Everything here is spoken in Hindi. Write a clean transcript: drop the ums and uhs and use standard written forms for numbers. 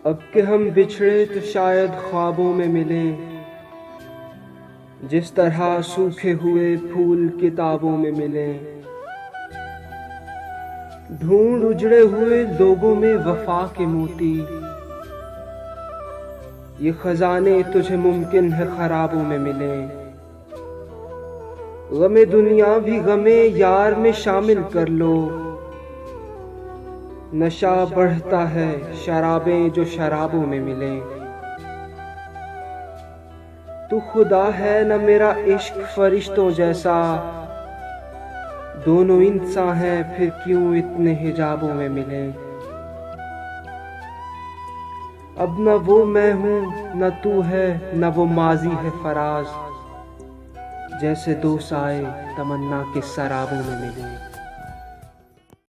अब के हम बिछड़े तो शायद ख्वाबों में मिलें, जिस तरह सूखे हुए फूल किताबों में मिलें। ढूंढ उजड़े हुए लोगों में वफा के मोती, ये खजाने तुझे मुमकिन है खराबों में मिलें। गमे दुनिया भी गमे यार में शामिल कर लो, नशा बढ़ता है शराबें जो शराबों में मिलें। तू खुदा है न मेरा इश्क फरिश्तों जैसा, दोनों इंसान हैं फिर क्यों इतने हिजाबों में मिलें। अब न वो मैं हूँ न तू है न वो माजी है फराज, जैसे दो साए तमन्ना के सराबों में मिले।